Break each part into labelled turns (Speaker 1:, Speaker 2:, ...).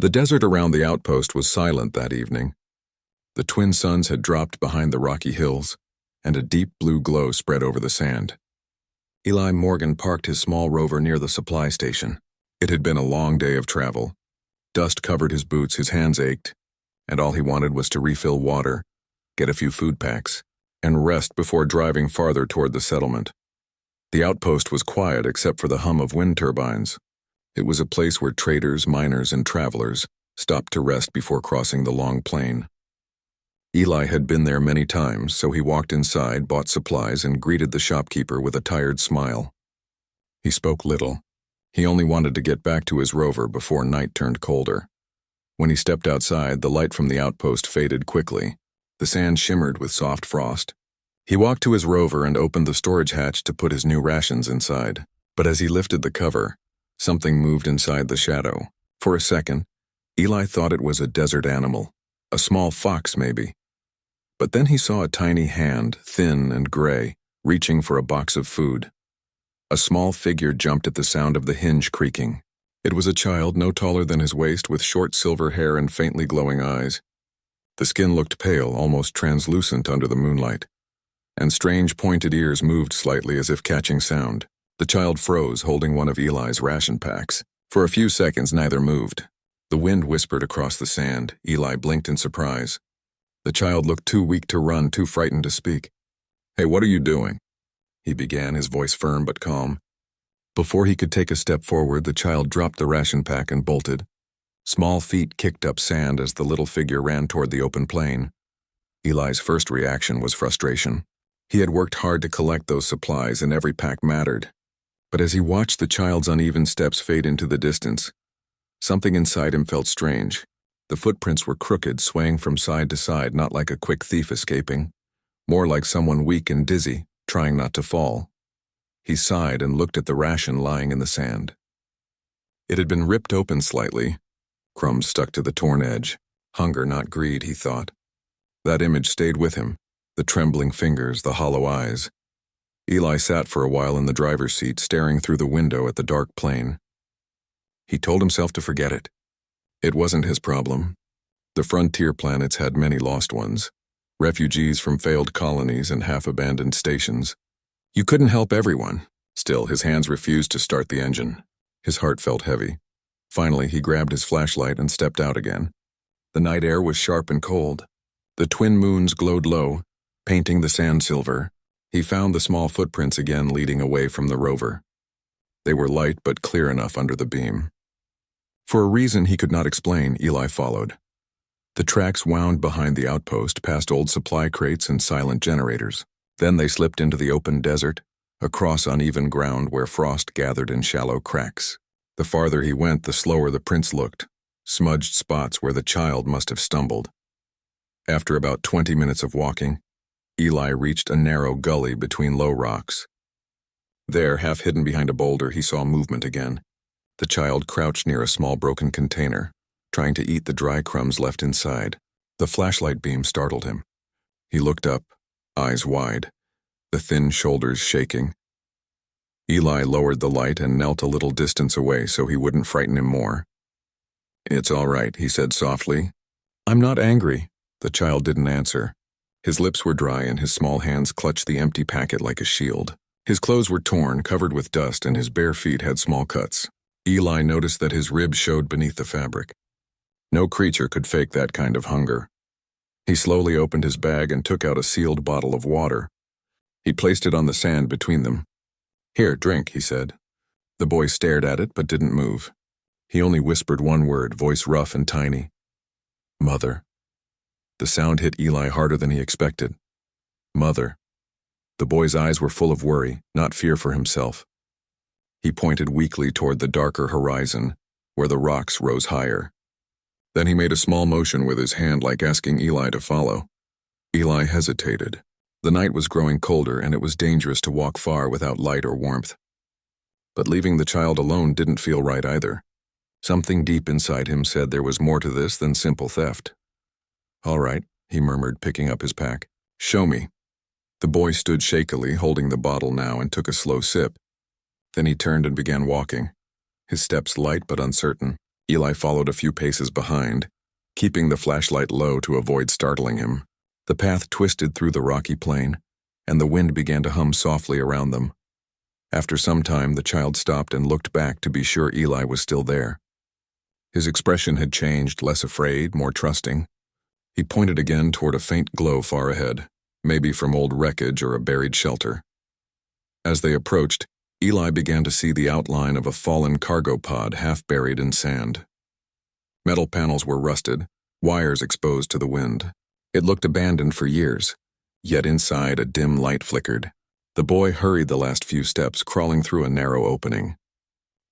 Speaker 1: The desert around the outpost was silent that evening. The twin suns had dropped behind the rocky hills, and a deep blue glow spread over the sand. Eli Morgan parked his small rover near the supply station. It had been a long day of travel. Dust covered his boots, his hands ached, and all he wanted was to refill water, get a few food packs, and rest before driving farther toward the settlement. The outpost was quiet except for the hum of wind turbines. It was a place where traders, miners, and travelers stopped to rest before crossing the long plain. Eli had been there many times, so he walked inside, bought supplies, and greeted the shopkeeper with a tired smile. He spoke little. He only wanted to get back to his rover before night turned colder. When he stepped outside, the light from the outpost faded quickly. The sand shimmered with soft frost. He walked to his rover and opened the storage hatch to put his new rations inside. But as he lifted the cover, something moved inside the shadow. For a second, Eli thought it was a desert animal, a small fox maybe. But then he saw a tiny hand, thin and gray, reaching for a box of food. A small figure jumped at the sound of the hinge creaking. It was a child no taller than his waist, with short silver hair and faintly glowing eyes. The skin looked pale, almost translucent under the moonlight, and strange pointed ears moved slightly as if catching sound. The child froze, holding one of Eli's ration packs. For a few seconds, neither moved. The wind whispered across the sand. Eli blinked in surprise. The child looked too weak to run, too frightened to speak. "Hey, what are you doing?" he began, his voice firm but calm. Before he could take a step forward, the child dropped the ration pack and bolted. Small feet kicked up sand as the little figure ran toward the open plain. Eli's first reaction was frustration. He had worked hard to collect those supplies, and every pack mattered. But as he watched the child's uneven steps fade into the distance, something inside him felt strange. The footprints were crooked, swaying from side to side, not like a quick thief escaping, more like someone weak and dizzy, trying not to fall. He sighed and looked at the ration lying in the sand. It had been ripped open slightly. Crumbs stuck to the torn edge. Hunger, not greed, he thought. That image stayed with him, the trembling fingers, the hollow eyes. Eli sat for a while in the driver's seat, staring through the window at the dark plain. He told himself to forget it. It wasn't his problem. The frontier planets had many lost ones, refugees from failed colonies and half-abandoned stations. You couldn't help everyone. Still, his hands refused to start the engine. His heart felt heavy. Finally, he grabbed his flashlight and stepped out again. The night air was sharp and cold. The twin moons glowed low, painting the sand silver. He found the small footprints again leading away from the rover. They were light but clear enough under the beam. For a reason he could not explain, Eli followed. The tracks wound behind the outpost, past old supply crates and silent generators. Then they slipped into the open desert, across uneven ground where frost gathered in shallow cracks. The farther he went, the slower the prints looked, smudged spots where the child must have stumbled. After about 20 minutes of walking, Eli reached a narrow gully between low rocks. There, half hidden behind a boulder, he saw movement again. The child crouched near a small broken container, trying to eat the dry crumbs left inside. The flashlight beam startled him. He looked up, eyes wide, the thin shoulders shaking. Eli lowered the light and knelt a little distance away so he wouldn't frighten him more. "It's all right," he said softly. "I'm not angry." The child didn't answer. His lips were dry and his small hands clutched the empty packet like a shield. His clothes were torn, covered with dust, and his bare feet had small cuts. Eli noticed that his ribs showed beneath the fabric. No creature could fake that kind of hunger. He slowly opened his bag and took out a sealed bottle of water. He placed it on the sand between them. "Here, drink," he said. The boy stared at it but didn't move. He only whispered one word, voice rough and tiny. "Mother." The sound hit Eli harder than he expected. Mother. The boy's eyes were full of worry, not fear for himself. He pointed weakly toward the darker horizon, where the rocks rose higher. Then he made a small motion with his hand like asking Eli to follow. Eli hesitated. The night was growing colder and it was dangerous to walk far without light or warmth. But leaving the child alone didn't feel right either. Something deep inside him said there was more to this than simple theft. "All right," he murmured, picking up his pack. "Show me." The boy stood shakily, holding the bottle now, and took a slow sip. Then he turned and began walking, his steps light but uncertain. Eli followed a few paces behind, keeping the flashlight low to avoid startling him. The path twisted through the rocky plain, and the wind began to hum softly around them. After some time, the child stopped and looked back to be sure Eli was still there. His expression had changed, less afraid, more trusting. He pointed again toward a faint glow far ahead, maybe from old wreckage or a buried shelter. As they approached, Eli began to see the outline of a fallen cargo pod half buried in sand. Metal panels were rusted, wires exposed to the wind. It looked abandoned for years, yet inside a dim light flickered. The boy hurried the last few steps, crawling through a narrow opening.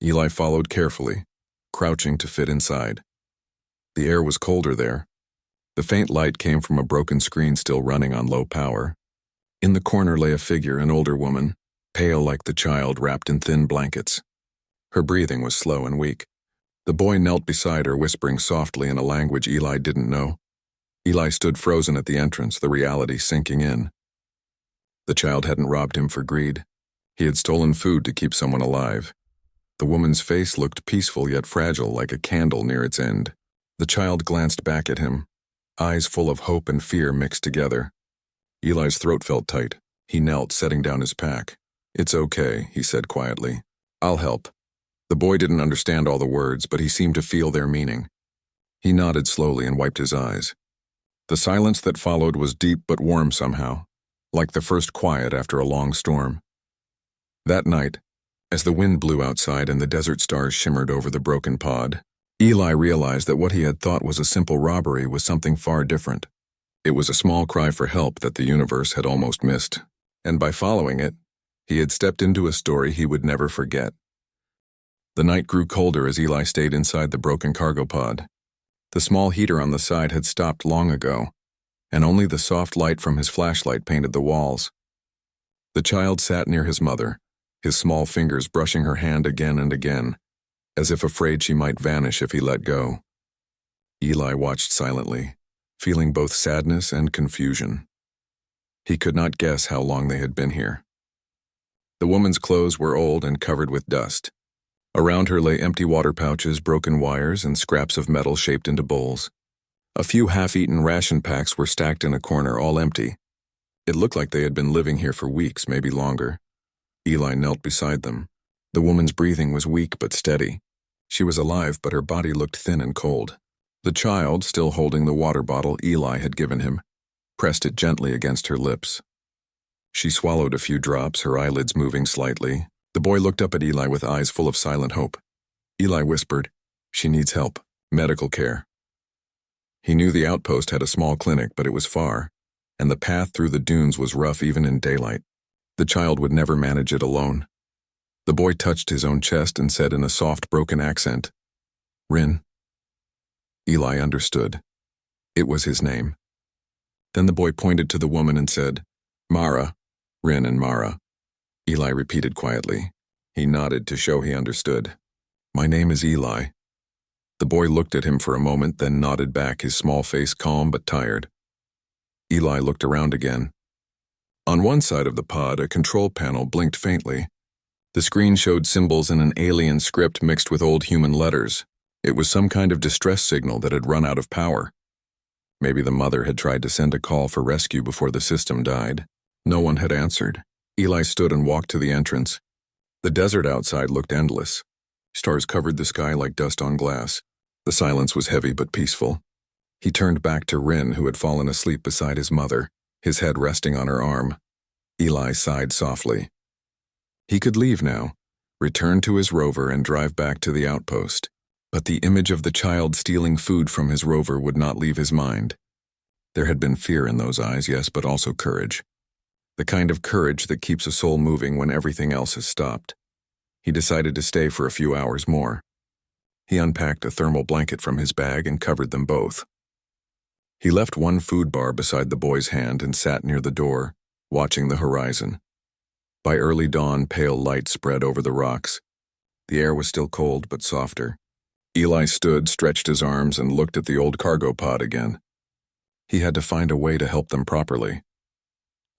Speaker 1: Eli followed carefully, crouching to fit inside. The air was colder there. The faint light came from a broken screen still running on low power. In the corner lay a figure, an older woman, pale like the child, wrapped in thin blankets. Her breathing was slow and weak. The boy knelt beside her, whispering softly in a language Eli didn't know. Eli stood frozen at the entrance, the reality sinking in. The child hadn't robbed him for greed. He had stolen food to keep someone alive. The woman's face looked peaceful yet fragile, like a candle near its end. The child glanced back at him, eyes full of hope and fear mixed together. Eli's throat felt tight. He knelt, setting down his pack. "It's okay," he said quietly. "I'll help." The boy didn't understand all the words, but he seemed to feel their meaning. He nodded slowly and wiped his eyes. The silence that followed was deep but warm somehow, like the first quiet after a long storm. That night, as the wind blew outside and the desert stars shimmered over the broken pod, Eli realized that what he had thought was a simple robbery was something far different. It was a small cry for help that the universe had almost missed, and by following it, he had stepped into a story he would never forget. The night grew colder as Eli stayed inside the broken cargo pod. The small heater on the side had stopped long ago, and only the soft light from his flashlight painted the walls. The child sat near his mother, his small fingers brushing her hand again and again, as if afraid she might vanish if he let go. Eli watched silently, feeling both sadness and confusion. He could not guess how long they had been here. The woman's clothes were old and covered with dust. Around her lay empty water pouches, broken wires, and scraps of metal shaped into bowls. A few half-eaten ration packs were stacked in a corner, all empty. It looked like they had been living here for weeks, maybe longer. Eli knelt beside them. The woman's breathing was weak but steady. She was alive, but her body looked thin and cold. The child, still holding the water bottle Eli had given him, pressed it gently against her lips. She swallowed a few drops, her eyelids moving slightly. The boy looked up at Eli with eyes full of silent hope. Eli whispered, "She needs help, medical care." He knew the outpost had a small clinic, but it was far, and the path through the dunes was rough even in daylight. The child would never manage it alone. The boy touched his own chest and said in a soft, broken accent, "Rin." Eli understood. It was his name. Then the boy pointed to the woman and said, "Mara, Rin and Mara." Eli repeated quietly. He nodded to show he understood. "My name is Eli." The boy looked at him for a moment, then nodded back, his small face calm but tired. Eli looked around again. On one side of the pod, a control panel blinked faintly. The screen showed symbols in an alien script mixed with old human letters. It was some kind of distress signal that had run out of power. Maybe the mother had tried to send a call for rescue before the system died. No one had answered. Eli stood and walked to the entrance. The desert outside looked endless. Stars covered the sky like dust on glass. The silence was heavy but peaceful. He turned back to Rin, who had fallen asleep beside his mother, his head resting on her arm. Eli sighed softly. He could leave now, return to his rover and drive back to the outpost. But the image of the child stealing food from his rover would not leave his mind. There had been fear in those eyes, yes, but also courage. The kind of courage that keeps a soul moving when everything else has stopped. He decided to stay for a few hours more. He unpacked a thermal blanket from his bag and covered them both. He left one food bar beside the boy's hand and sat near the door, watching the horizon. By early dawn, pale light spread over the rocks. The air was still cold but softer. Eli stood, stretched his arms, and looked at the old cargo pod again. He had to find a way to help them properly.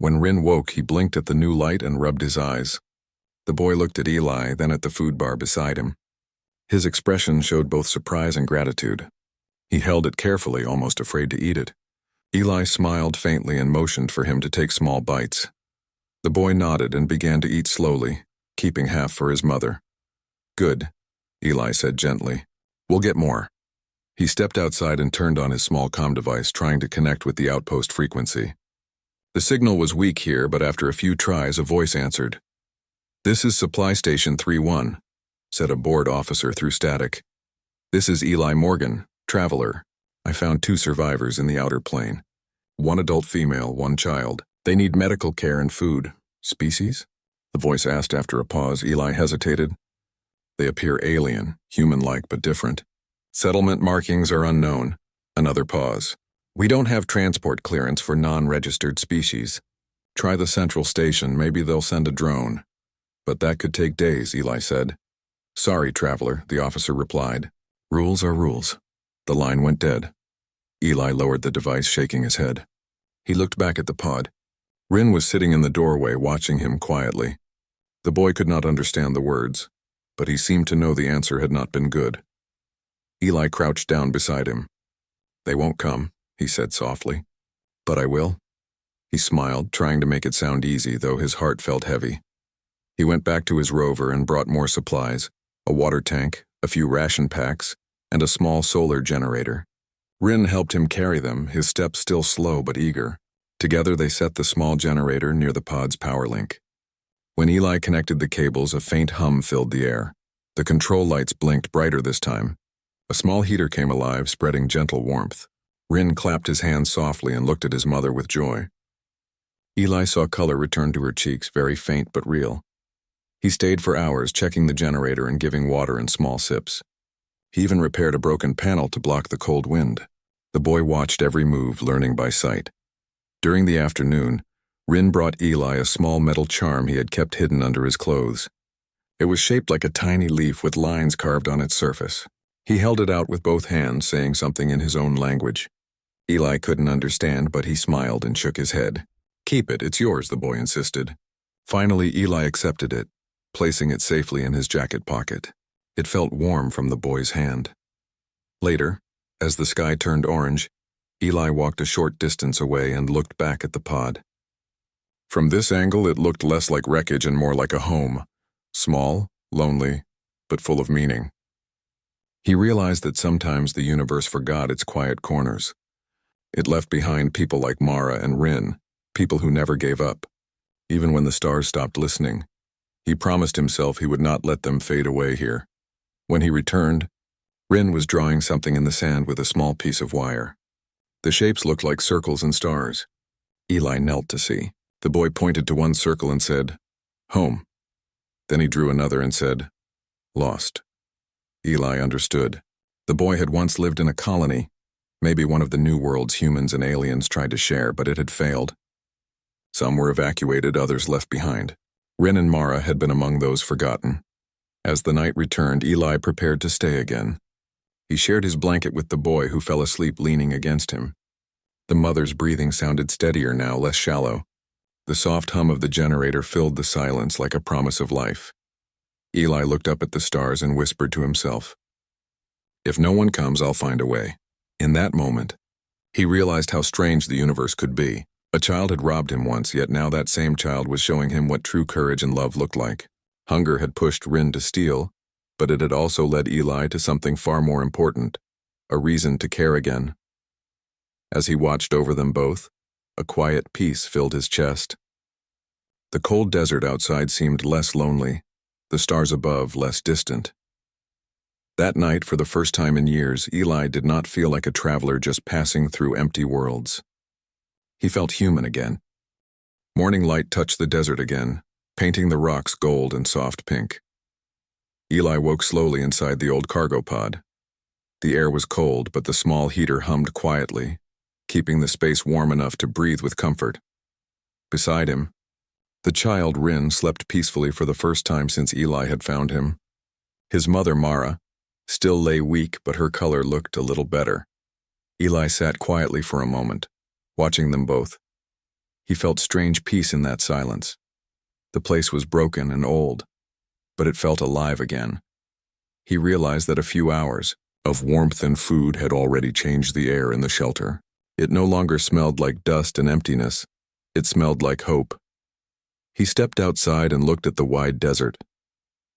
Speaker 1: When Rin woke, he blinked at the new light and rubbed his eyes. The boy looked at Eli, then at the food bar beside him. His expression showed both surprise and gratitude. He held it carefully, almost afraid to eat it. Eli smiled faintly and motioned for him to take small bites. The boy nodded and began to eat slowly, keeping half for his mother. "Good," Eli said gently. "We'll get more." He stepped outside and turned on his small comm device, trying to connect with the outpost frequency. The signal was weak here, but after a few tries, a voice answered. "This is Supply Station 3-1, said a board officer through static. "This is Eli Morgan, traveler. I found 2 survivors in the outer plane. 1 adult female, 1 child. They need medical care and food. Species?" the voice asked after a pause. Eli hesitated. "They appear alien, human-like but different. Settlement markings are unknown." Another pause. "We don't have transport clearance for non-registered species. Try the central station, maybe they'll send a drone." "But that could take days," Eli said. "Sorry, traveler," the officer replied. "Rules are rules." The line went dead. Eli lowered the device, shaking his head. He looked back at the pod. Rin was sitting in the doorway, watching him quietly. The boy could not understand the words, but he seemed to know the answer had not been good. Eli crouched down beside him. "They won't come," he said softly. "But I will." He smiled, trying to make it sound easy, though his heart felt heavy. He went back to his rover and brought more supplies, a water tank, a few ration packs, and a small solar generator. Rin helped him carry them, his steps still slow but eager. Together they set the small generator near the pod's power link. When Eli connected the cables, a faint hum filled the air. The control lights blinked brighter this time. A small heater came alive, spreading gentle warmth. Rin clapped his hands softly and looked at his mother with joy. Eli saw color return to her cheeks, very faint but real. He stayed for hours, checking the generator and giving water in small sips. He even repaired a broken panel to block the cold wind. The boy watched every move, learning by sight. During the afternoon, Rin brought Eli a small metal charm he had kept hidden under his clothes. It was shaped like a tiny leaf with lines carved on its surface. He held it out with both hands, saying something in his own language. Eli couldn't understand, but he smiled and shook his head. "Keep it, it's yours," the boy insisted. Finally, Eli accepted it, placing it safely in his jacket pocket. It felt warm from the boy's hand. Later, as the sky turned orange, Eli walked a short distance away and looked back at the pod. From this angle, it looked less like wreckage and more like a home. Small, lonely, but full of meaning. He realized that sometimes the universe forgot its quiet corners. It left behind people like Mara and Rin, people who never gave up. Even when the stars stopped listening, he promised himself he would not let them fade away here. When he returned, Rin was drawing something in the sand with a small piece of wire. The shapes looked like circles and stars. Eli knelt to see. The boy pointed to one circle and said, "Home." Then he drew another and said, "Lost." Eli understood. The boy had once lived in a colony, maybe one of the new worlds humans and aliens tried to share, but it had failed. Some were evacuated, others left behind. Rin and Mara had been among those forgotten. As the night returned, Eli prepared to stay again. He shared his blanket with the boy, who fell asleep leaning against him. The mother's breathing sounded steadier now, less shallow. The soft hum of the generator filled the silence like a promise of life. Eli looked up at the stars and whispered to himself, "If no one comes, I'll find a way." In that moment, he realized how strange the universe could be. A child had robbed him once, yet now that same child was showing him what true courage and love looked like. Hunger had pushed Rin to steal, but it had also led Eli to something far more important, a reason to care again. As he watched over them both, a quiet peace filled his chest. The cold desert outside seemed less lonely, the stars above less distant. That night, for the first time in years, Eli did not feel like a traveler just passing through empty worlds. He felt human again. Morning light touched the desert again, painting the rocks gold and soft pink. Eli woke slowly inside the old cargo pod. The air was cold, but the small heater hummed quietly, keeping the space warm enough to breathe with comfort. Beside him, the child Rin slept peacefully for the first time since Eli had found him. His mother, Mara, still lay weak, but her color looked a little better. Eli sat quietly for a moment, watching them both. He felt strange peace in that silence. The place was broken and old, but it felt alive again. He realized that a few hours of warmth and food had already changed the air in the shelter. It no longer smelled like dust and emptiness. It smelled like hope. He stepped outside and looked at the wide desert.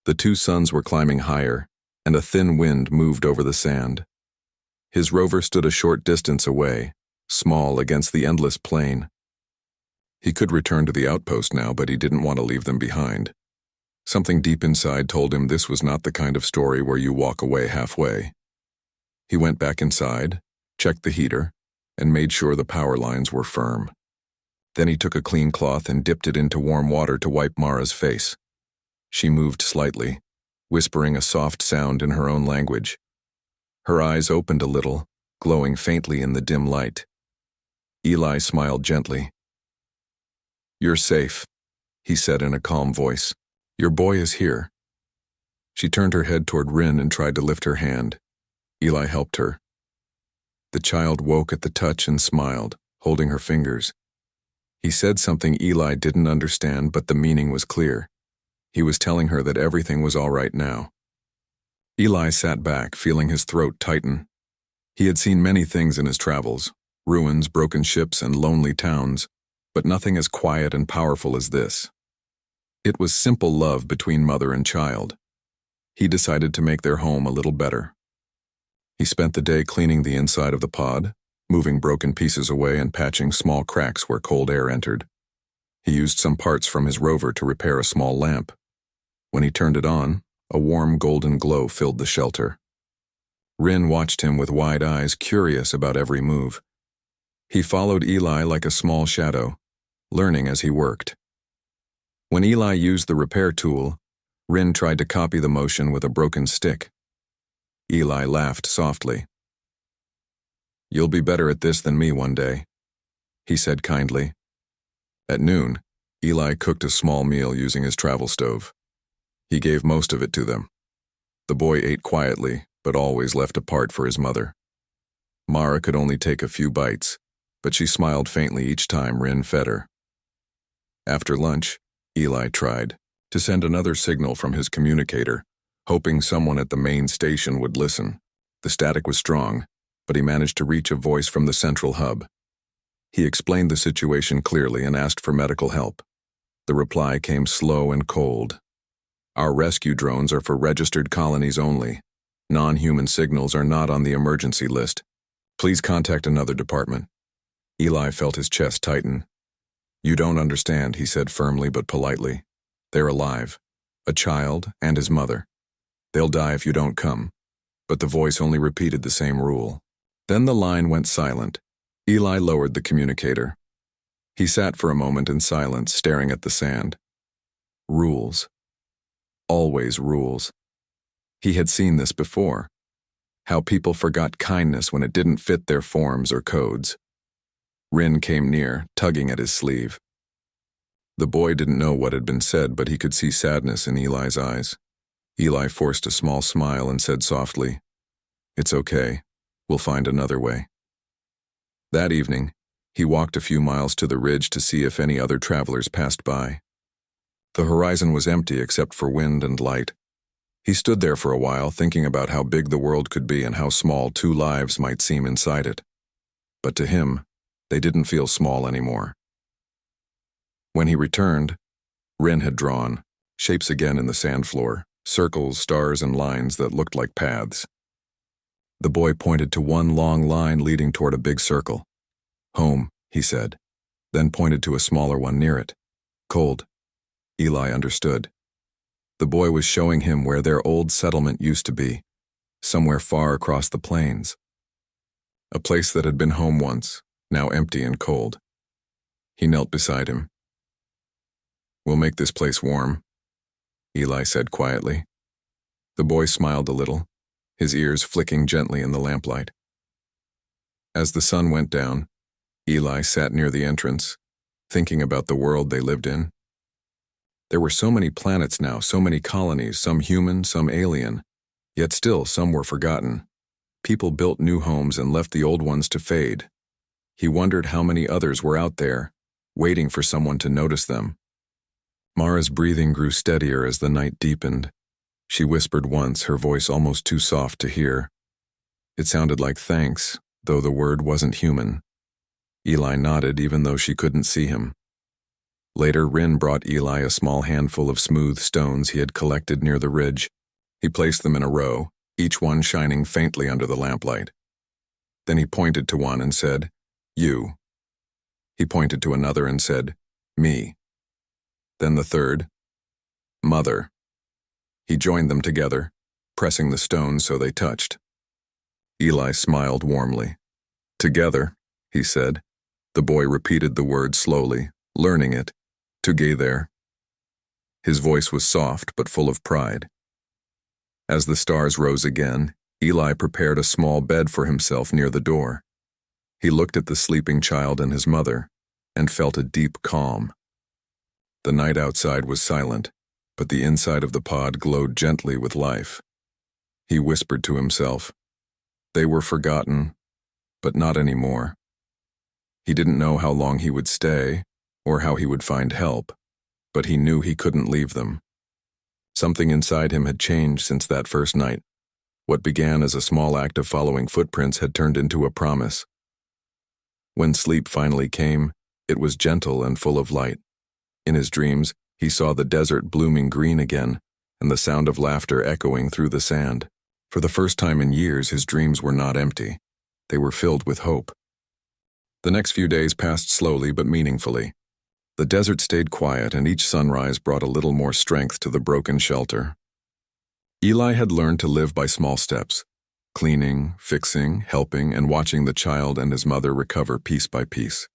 Speaker 1: The two suns were climbing higher, and a thin wind moved over the sand. His rover stood a short distance away, small against the endless plain. He could return to the outpost now, but he didn't want to leave them behind. Something deep inside told him this was not the kind of story where you walk away halfway. He went back inside, checked the heater, and made sure the power lines were firm. Then he took a clean cloth and dipped it into warm water to wipe Mara's face. She moved slightly, whispering a soft sound in her own language. Her eyes opened a little, glowing faintly in the dim light. Eli smiled gently. "You're safe," he said in a calm voice. "Your boy is here." She turned her head toward Rin and tried to lift her hand. Eli helped her. The child woke at the touch and smiled, holding her fingers. He said something Eli didn't understand, but the meaning was clear. He was telling her that everything was all right now. Eli sat back, feeling his throat tighten. He had seen many things in his travels, ruins, broken ships, and lonely towns, but nothing as quiet and powerful as this. It was simple love between mother and child. He decided to make their home a little better. He spent the day cleaning the inside of the pod, moving broken pieces away and patching small cracks where cold air entered. He used some parts from his rover to repair a small lamp. When he turned it on, a warm golden glow filled the shelter. Rin watched him with wide eyes, curious about every move. He followed Eli like a small shadow, learning as he worked. When Eli used the repair tool, Rin tried to copy the motion with a broken stick. Eli laughed softly. "You'll be better at this than me one day," he said kindly. At noon, Eli cooked a small meal using his travel stove. He gave most of it to them. The boy ate quietly, but always left a part for his mother. Mara could only take a few bites, but she smiled faintly each time Rin fed her. After lunch, Eli tried to send another signal from his communicator, hoping someone at the main station would listen. The static was strong, but he managed to reach a voice from the central hub. He explained the situation clearly and asked for medical help. The reply came slow and cold. "Our rescue drones are for registered colonies only. Non-human signals are not on the emergency list. Please contact another department." Eli felt his chest tighten. "You don't understand," he said firmly but politely. "They're alive. A child and his mother. They'll die if you don't come." But the voice only repeated the same rule. Then the line went silent. Eli lowered the communicator. He sat for a moment in silence, staring at the sand. Rules. Always rules. He had seen this before. How people forgot kindness when it didn't fit their forms or codes. Rin came near, tugging at his sleeve. The boy didn't know what had been said, but he could see sadness in Eli's eyes. Eli forced a small smile and said softly, "It's okay. We'll find another way." That evening, he walked a few miles to the ridge to see if any other travelers passed by. The horizon was empty except for wind and light. He stood there for a while, thinking about how big the world could be and how small two lives might seem inside it. But to him, they didn't feel small anymore. When he returned, Rin had drawn shapes again in the sand floor, circles, stars, and lines that looked like paths. The boy pointed to one long line leading toward a big circle. "Home," he said, then pointed to a smaller one near it. "Cold." Eli understood. The boy was showing him where their old settlement used to be, somewhere far across the plains. A place that had been home once, now empty and cold. He knelt beside him. "We'll make this place warm," Eli said quietly. The boy smiled a little, his ears flicking gently in the lamplight. As the sun went down, Eli sat near the entrance, thinking about the world they lived in. There were so many planets now, so many colonies, some human, some alien, yet still some were forgotten. People built new homes and left the old ones to fade. He wondered how many others were out there, waiting for someone to notice them. Mara's breathing grew steadier as the night deepened. She whispered once, her voice almost too soft to hear. It sounded like thanks, though the word wasn't human. Eli nodded even though she couldn't see him. Later, Rin brought Eli a small handful of smooth stones he had collected near the ridge. He placed them in a row, each one shining faintly under the lamplight. Then he pointed to one and said, "You." He pointed to another and said, "Me." Then the third, "Mother." He joined them together, pressing the stones so they touched. Eli smiled warmly. "Together," he said. The boy repeated the word slowly, learning it. "Together." His voice was soft but full of pride. As the stars rose again, Eli prepared a small bed for himself near the door. He looked at the sleeping child and his mother, and felt a deep calm. The night outside was silent, but the inside of the pod glowed gently with life. He whispered to himself, "They were forgotten, but not anymore." He didn't know how long he would stay, or how he would find help, but he knew he couldn't leave them. Something inside him had changed since that first night. What began as a small act of following footprints had turned into a promise. When sleep finally came, it was gentle and full of light. In his dreams, he saw the desert blooming green again, and the sound of laughter echoing through the sand. For the first time in years, his dreams were not empty. They were filled with hope. The next few days passed slowly but meaningfully. The desert stayed quiet, and each sunrise brought a little more strength to the broken shelter. Eli had learned to live by small steps, cleaning, fixing, helping, and watching the child and his mother recover piece by piece.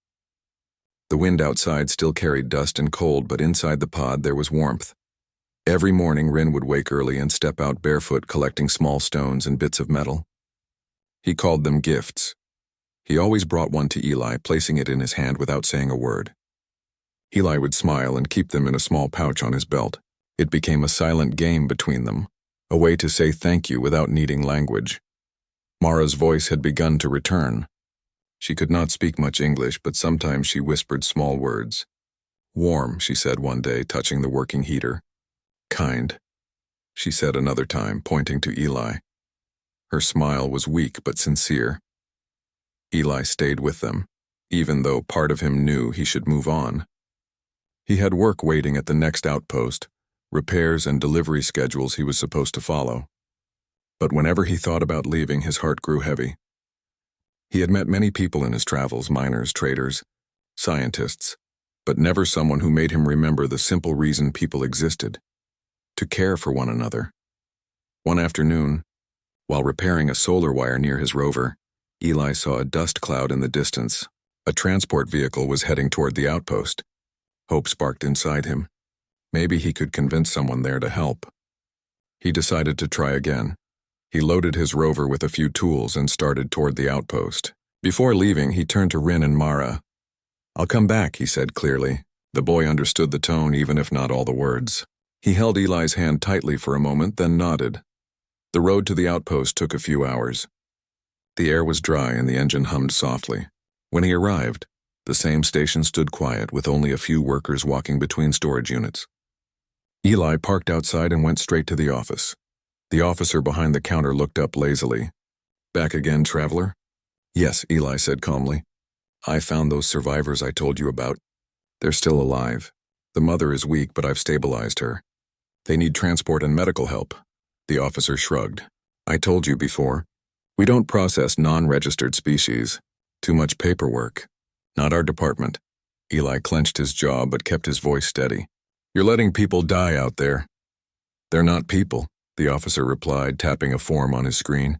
Speaker 1: The wind outside still carried dust and cold, but inside the pod there was warmth. Every morning Rin would wake early and step out barefoot collecting small stones and bits of metal. He called them gifts. He always brought one to Eli, placing it in his hand without saying a word. Eli would smile and keep them in a small pouch on his belt. It became a silent game between them, a way to say thank you without needing language. Mara's voice had begun to return. She could not speak much English, but sometimes she whispered small words. "Warm," she said one day, touching the working heater. "Kind," she said another time, pointing to Eli. Her smile was weak but sincere. Eli stayed with them, even though part of him knew he should move on. He had work waiting at the next outpost, repairs and delivery schedules he was supposed to follow. But whenever he thought about leaving, his heart grew heavy. He had met many people in his travels, miners, traders, scientists, but never someone who made him remember the simple reason people existed: to care for one another. One afternoon, while repairing a solar wire near his rover, Eli saw a dust cloud in the distance. A transport vehicle was heading toward the outpost. Hope sparked inside him. Maybe he could convince someone there to help. He decided to try again. He loaded his rover with a few tools and started toward the outpost. Before leaving, he turned to Rin and Mara. "I'll come back," he said clearly. The boy understood the tone, even if not all the words. He held Eli's hand tightly for a moment, then nodded. The road to the outpost took a few hours. The air was dry and the engine hummed softly. When he arrived, the same station stood quiet, with only a few workers walking between storage units. Eli parked outside and went straight to the office. The officer behind the counter looked up lazily. "Back again, traveler?" "Yes," Eli said calmly. "I found those survivors I told you about. They're still alive. The mother is weak, but I've stabilized her. They need transport and medical help." The officer shrugged. "I told you before. We don't process non-registered species. Too much paperwork. Not our department." Eli clenched his jaw but kept his voice steady. "You're letting people die out there." "They're not people," the officer replied, tapping a form on his screen.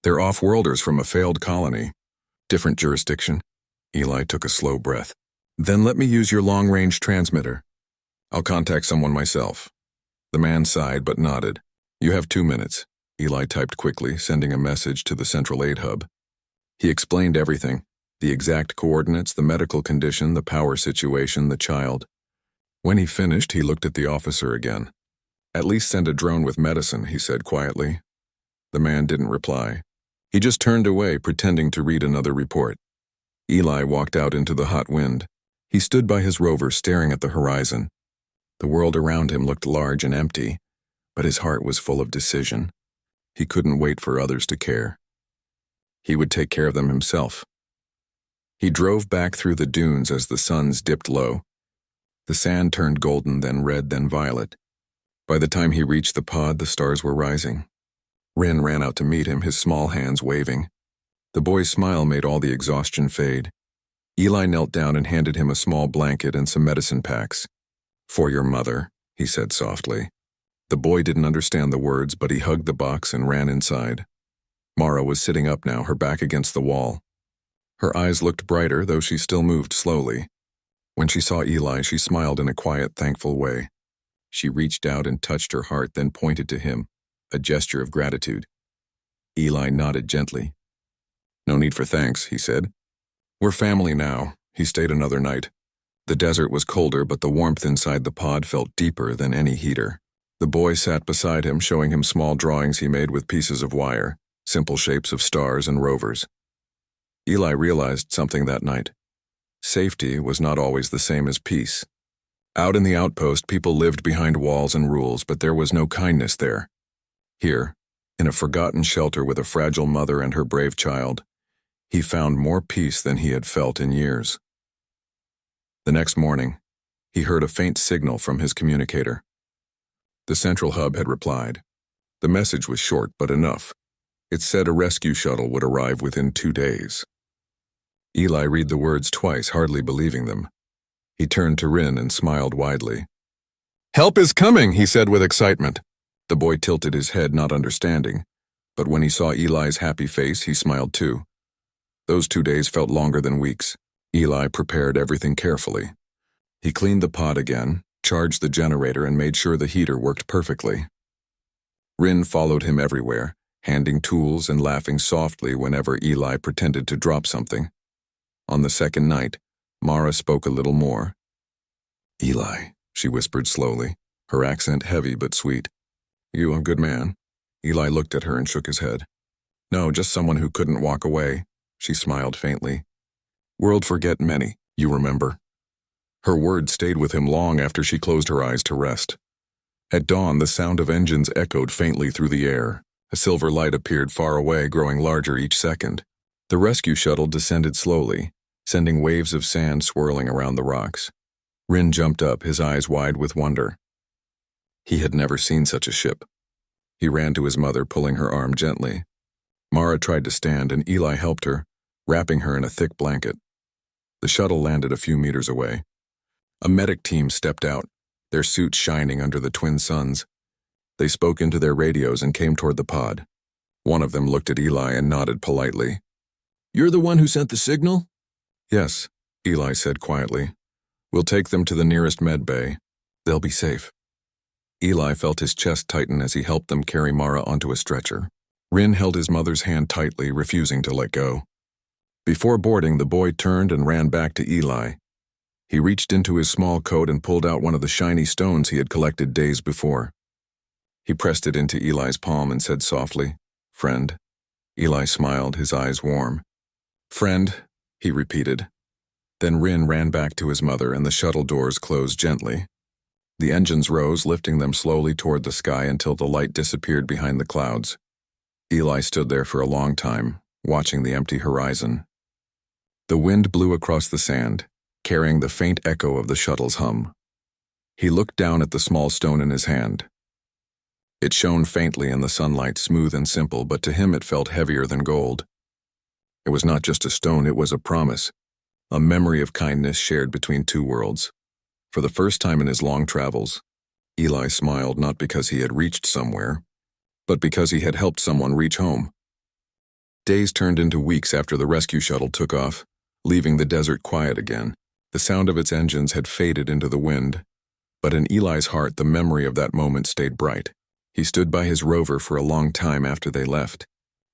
Speaker 1: "They're off-worlders from a failed colony. Different jurisdiction." Eli took a slow breath. "Then let me use your long-range transmitter. I'll contact someone myself." The man sighed but nodded. "You have 2 minutes." Eli typed quickly, sending a message to the central aid hub. He explained everything: the exact coordinates, the medical condition, the power situation, the child. When he finished, he looked at the officer again. "At least send a drone with medicine," he said quietly. The man didn't reply. He just turned away, pretending to read another report. Eli walked out into the hot wind. He stood by his rover, staring at the horizon. The world around him looked large and empty, but his heart was full of decision. He couldn't wait for others to care. He would take care of them himself. He drove back through the dunes as the suns dipped low. The sand turned golden, then red, then violet. By the time he reached the pod, the stars were rising. Rin ran out to meet him, his small hands waving. The boy's smile made all the exhaustion fade. Eli knelt down and handed him a small blanket and some medicine packs. "For your mother," he said softly. The boy didn't understand the words, but he hugged the box and ran inside. Mara was sitting up now, her back against the wall. Her eyes looked brighter, though she still moved slowly. When she saw Eli, she smiled in a quiet, thankful way. She reached out and touched her heart, then pointed to him, a gesture of gratitude. Eli nodded gently. "No need for thanks," he said. "We're family now." He stayed another night. The desert was colder, but the warmth inside the pod felt deeper than any heater. The boy sat beside him, showing him small drawings he made with pieces of wire, simple shapes of stars and rovers. Eli realized something that night. Safety was not always the same as peace. Out in the outpost, people lived behind walls and rules, but there was no kindness there. Here, in a forgotten shelter with a fragile mother and her brave child, he found more peace than he had felt in years. The next morning, he heard a faint signal from his communicator. The central hub had replied. The message was short but enough. It said a rescue shuttle would arrive within 2 days. Eli read the words twice, hardly believing them. He turned to Rin and smiled widely. "Help is coming," he said with excitement. The boy tilted his head, not understanding, but when he saw Eli's happy face, he smiled too. Those 2 days felt longer than weeks. Eli prepared everything carefully. He cleaned the pod again, charged the generator, and made sure the heater worked perfectly. Rin followed him everywhere, handing tools and laughing softly whenever Eli pretended to drop something. On the second night, Mara spoke a little more. "Eli," she whispered slowly, her accent heavy but sweet. "You a good man?" Eli looked at her and shook his head. "No, just someone who couldn't walk away." She smiled faintly. "World forget many, you remember." Her words stayed with him long after she closed her eyes to rest. At dawn, the sound of engines echoed faintly through the air. A silver light appeared far away, growing larger each second. The rescue shuttle descended slowly, sending waves of sand swirling around the rocks. Rin jumped up, his eyes wide with wonder. He had never seen such a ship. He ran to his mother, pulling her arm gently. Mara tried to stand, and Eli helped her, wrapping her in a thick blanket. The shuttle landed a few meters away. A medic team stepped out, their suits shining under the twin suns. They spoke into their radios and came toward the pod. One of them looked at Eli and nodded politely. "You're the one who sent the signal?" "Yes," Eli said quietly. "We'll take them to the nearest med bay. They'll be safe." Eli felt his chest tighten as he helped them carry Mara onto a stretcher. Rin held his mother's hand tightly, refusing to let go. Before boarding, the boy turned and ran back to Eli. He reached into his small coat and pulled out one of the shiny stones he had collected days before. He pressed it into Eli's palm and said softly, "Friend." Eli smiled, his eyes warm. "Friend," he repeated. Then Rin ran back to his mother, and the shuttle doors closed gently. The engines rose, lifting them slowly toward the sky until the light disappeared behind the clouds. Eli stood there for a long time, watching the empty horizon. The wind blew across the sand, carrying the faint echo of the shuttle's hum. He looked down at the small stone in his hand. It shone faintly in the sunlight, smooth and simple, but to him it felt heavier than gold. It was not just a stone, it was a promise, a memory of kindness shared between two worlds. For the first time in his long travels, Eli smiled, not because he had reached somewhere, but because he had helped someone reach home. Days turned into weeks after the rescue shuttle took off, leaving the desert quiet again. The sound of its engines had faded into the wind, but in Eli's heart the memory of that moment stayed bright. He stood by his rover for a long time after they left,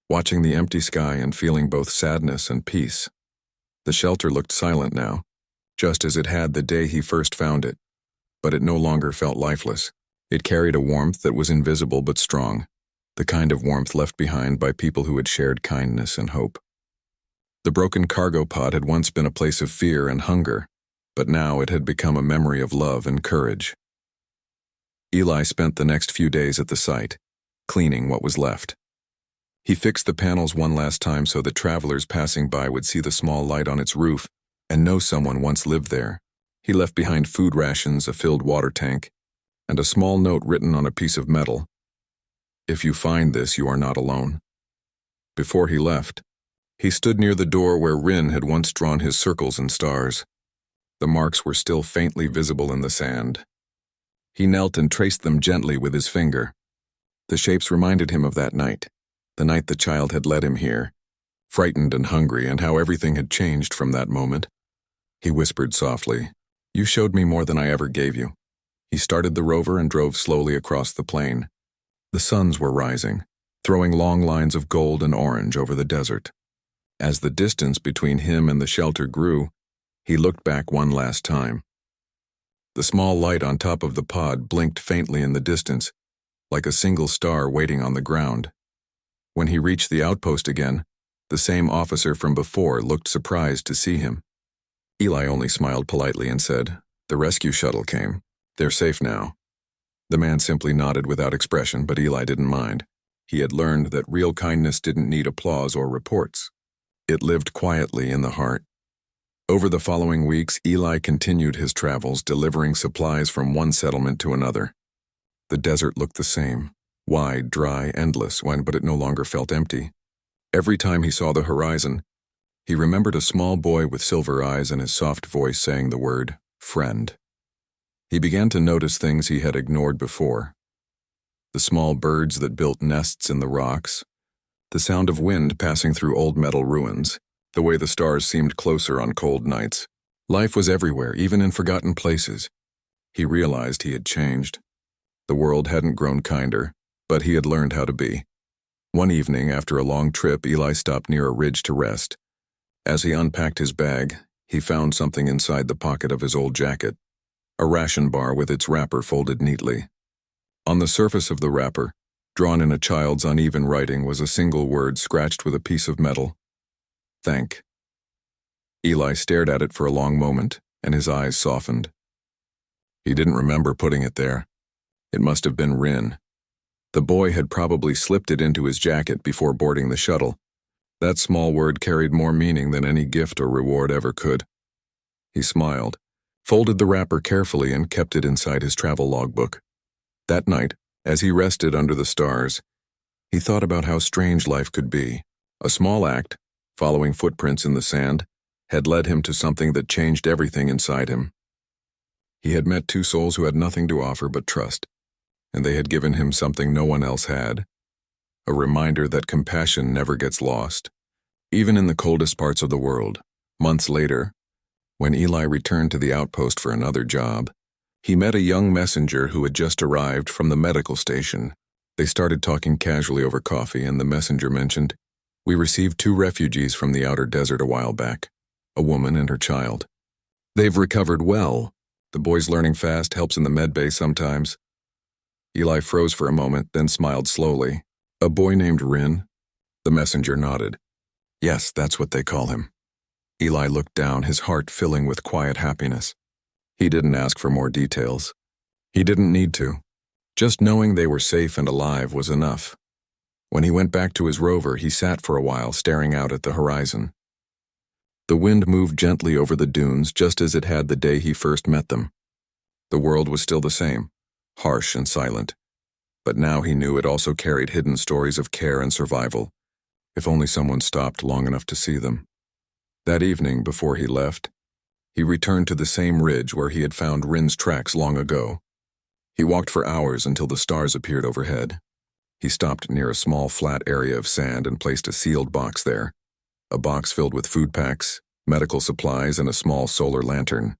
Speaker 1: watching the empty sky and feeling both sadness and peace. The shelter looked silent now, just as it had the day he first found it, but it no longer felt lifeless. It carried a warmth that was invisible but strong, the kind of warmth left behind by people who had shared kindness and hope. The broken cargo pod had once been a place of fear and hunger, but now it had become a memory of love and courage. Eli spent the next few days at the site, cleaning what was left. He fixed the panels one last time so that travelers passing by would see the small light on its roof and know someone once lived there. He left behind food rations, a filled water tank, and a small note written on a piece of metal. "If you find this, you are not alone." Before he left, he stood near the door where Rin had once drawn his circles and stars. The marks were still faintly visible in the sand. He knelt and traced them gently with his finger. The shapes reminded him of that night, the night the child had led him here, frightened and hungry, and how everything had changed from that moment. He whispered softly, "You showed me more than I ever gave you." He started the rover and drove slowly across the plain. The suns were rising, throwing long lines of gold and orange over the desert. As the distance between him and the shelter grew, he looked back one last time. The small light on top of the pod blinked faintly in the distance, like a single star waiting on the ground. When he reached the outpost again, the same officer from before looked surprised to see him. Eli only smiled politely and said, "The rescue shuttle came. They're safe now." The man simply nodded without expression, but Eli didn't mind. He had learned that real kindness didn't need applause or reports. It lived quietly in the heart. Over the following weeks, Eli continued his travels, delivering supplies from one settlement to another. The desert looked the same, wide, dry, endless, but it no longer felt empty. Every time he saw the horizon, he remembered a small boy with silver eyes and his soft voice saying the word, "friend." He began to notice things he had ignored before. The small birds that built nests in the rocks, the sound of wind passing through old metal ruins, the way the stars seemed closer on cold nights. Life was everywhere, even in forgotten places. He realized he had changed. The world hadn't grown kinder, but he had learned how to be. One evening, after a long trip, Eli stopped near a ridge to rest. As he unpacked his bag, he found something inside the pocket of his old jacket, a ration bar with its wrapper folded neatly. On the surface of the wrapper, drawn in a child's uneven writing, was a single word scratched with a piece of metal: "Thank." Eli stared at it for a long moment, and his eyes softened. He didn't remember putting it there. It must have been Rin. The boy had probably slipped it into his jacket before boarding the shuttle. That small word carried more meaning than any gift or reward ever could. He smiled, folded the wrapper carefully, and kept it inside his travel logbook. That night, as he rested under the stars, he thought about how strange life could be. A small act, following footprints in the sand, had led him to something that changed everything inside him. He had met two souls who had nothing to offer but trust, and they had given him something no one else had: a reminder that compassion never gets lost, even in the coldest parts of the world. Months later, when Eli returned to the outpost for another job, he met a young messenger who had just arrived from the medical station. They started talking casually over coffee, and the messenger mentioned, "We received 2 refugees from the outer desert a while back, a woman and her child. They've recovered well. The boy's learning fast, helps in the med bay sometimes." Eli froze for a moment, then smiled slowly. "A boy named Rin?" The messenger nodded. "Yes, that's what they call him." Eli looked down, his heart filling with quiet happiness. He didn't ask for more details. He didn't need to. Just knowing they were safe and alive was enough. When he went back to his rover, he sat for a while, staring out at the horizon. The wind moved gently over the dunes, just as it had the day he first met them. The world was still the same, harsh and silent. But now he knew it also carried hidden stories of care and survival, if only someone stopped long enough to see them. That evening, before he left, he returned to the same ridge where he had found Rin's tracks long ago. He walked for hours until the stars appeared overhead. He stopped near a small flat area of sand and placed a sealed box there, a box filled with food packs, medical supplies, and a small solar lantern.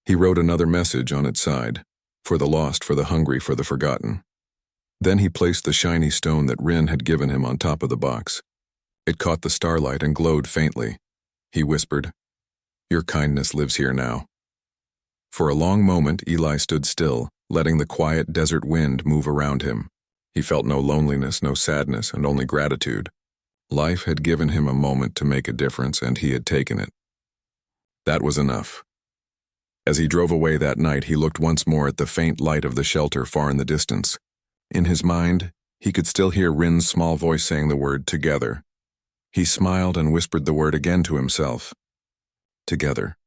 Speaker 1: He wrote another message on its side: "For the lost, for the hungry, for the forgotten." Then he placed the shiny stone that Rin had given him on top of the box. It caught the starlight and glowed faintly. He whispered, "Your kindness lives here now." For a long moment, Eli stood still, letting the quiet desert wind move around him. He felt no loneliness, no sadness, and only gratitude. Life had given him a moment to make a difference, and he had taken it. That was enough. As he drove away that night, he looked once more at the faint light of the shelter far in the distance. In his mind, he could still hear Rin's small voice saying the word together. He smiled and whispered the word again to himself. Together.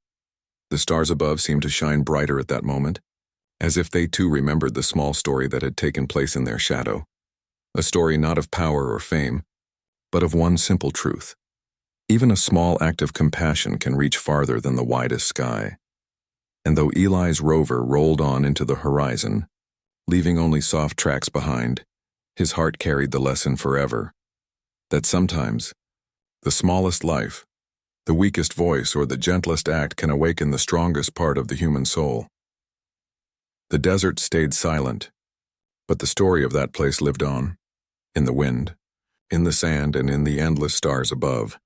Speaker 1: The stars above seemed to shine brighter at that moment, as if they too remembered the small story that had taken place in their shadow. A story not of power or fame, but of one simple truth. Even a small act of compassion can reach farther than the widest sky. And though Eli's rover rolled on into the horizon, leaving only soft tracks behind, his heart carried the lesson forever, that sometimes the smallest life, the weakest voice, or the gentlest act can awaken the strongest part of the human soul. The desert stayed silent, but the story of that place lived on, in the wind, in the sand, and in the endless stars above.